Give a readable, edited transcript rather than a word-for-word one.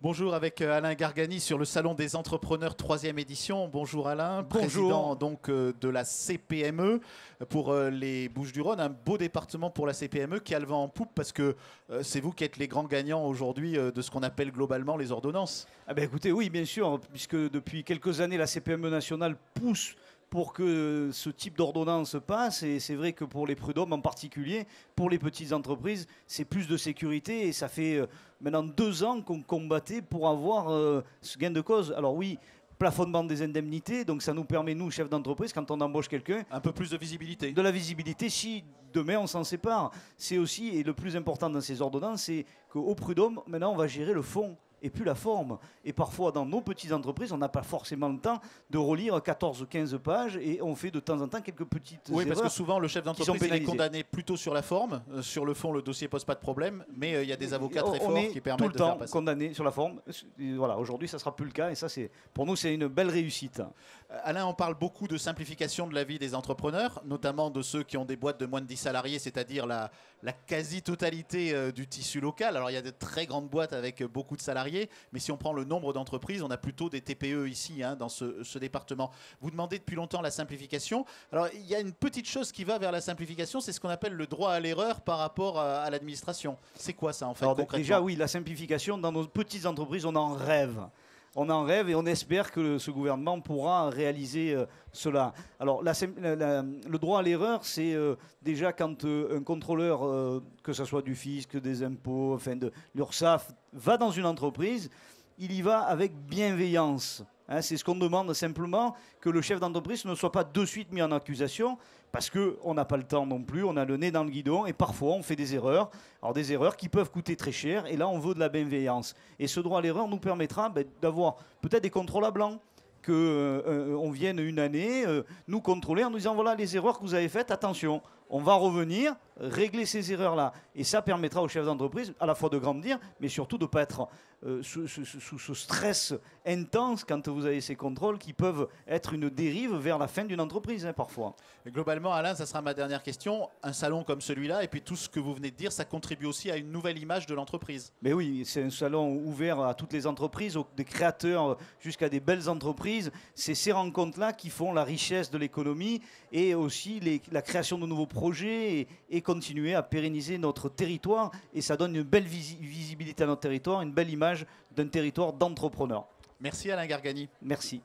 Bonjour avec Alain Gargani sur le Salon des Entrepreneurs 3e édition. Bonjour Alain, Bonjour. président donc de la CPME pour les Bouches-du-Rhône. Un beau département pour la CPME qui a le vent en poupe parce que c'est vous qui êtes les grands gagnants aujourd'hui de ce qu'on appelle globalement les ordonnances. Ah ben écoutez, oui, bien sûr, puisque depuis quelques années, la CPME nationale pousse pour que ce type d'ordonnance passe. Et c'est vrai que pour les prud'hommes en particulier, pour les petites entreprises, c'est plus de sécurité. Et ça fait maintenant 2 ans qu'on combattait pour avoir ce gain de cause. Alors oui, plafonnement des indemnités, donc ça nous permet, nous, chefs d'entreprise, quand on embauche quelqu'un, Un peu plus de visibilité. de la visibilité si demain on s'en sépare. C'est aussi, et le plus important dans ces ordonnances, c'est qu'au prud'homme, maintenant on va gérer le fond et plus la forme. Et parfois, dans nos petites entreprises, on n'a pas forcément le temps de relire 14 ou 15 pages et on fait de temps en temps quelques petites Oui, parce erreurs. que souvent le chef d'entreprise il est pénalisés. condamné plutôt sur la forme. Sur le fond, le dossier pose pas de problème, mais il y a des avocats très On forts est qui tout permettent le de faire temps passer. condamné sur la forme. Et voilà, aujourd'hui, ça sera plus le cas. Et ça, pour nous, c'est une belle réussite. Alain, on parle beaucoup de simplification de la vie des entrepreneurs, notamment de ceux qui ont des boîtes de moins de 10 salariés, c'est-à-dire la quasi-totalité du tissu local. Alors il y a de très grandes boîtes avec beaucoup de salariés, mais si on prend le nombre d'entreprises, on a plutôt des TPE ici, dans ce département. Vous demandez depuis longtemps la simplification. Alors il y a une petite chose qui va vers la simplification, c'est ce qu'on appelle le droit à l'erreur par rapport à l'administration. C'est quoi ça en fait Alors, concrètement? déjà, oui, la simplification, dans nos petites entreprises, on en rêve. On en rêve et on espère que ce gouvernement pourra réaliser cela. Alors, le droit à l'erreur, c'est déjà quand un contrôleur, que ce soit du fisc, des impôts, enfin de l'URSSAF, va dans une entreprise, il y va avec bienveillance. C'est ce qu'on demande simplement, que le chef d'entreprise ne soit pas de suite mis en accusation, parce qu'on n'a pas le temps non plus, on a le nez dans le guidon, et parfois on fait des erreurs. Alors des erreurs qui peuvent coûter très cher, et là on veut de la bienveillance. Et ce droit à l'erreur nous permettra d'avoir peut-être des contrôles à blanc, qu'on vienne une année nous contrôler en nous disant voilà les erreurs que vous avez faites, attention, on va revenir, régler ces erreurs-là. Et ça permettra aux chefs d'entreprise à la fois de grandir, mais surtout de ne pas être sous ce stress intense quand vous avez ces contrôles qui peuvent être une dérive vers la fin d'une entreprise parfois. Et globalement, Alain, ça sera ma dernière question. Un salon comme celui-là, et puis tout ce que vous venez de dire, ça contribue aussi à une nouvelle image de l'entreprise. Mais oui, c'est un salon ouvert à toutes les entreprises, des créateurs jusqu'à des belles entreprises. C'est ces rencontres-là qui font la richesse de l'économie et aussi la création de nouveaux projets et continuer à pérenniser notre territoire. Et ça donne une belle visibilité à notre territoire, une belle image d'un territoire d'entrepreneurs. Merci Alain Gargani. Merci.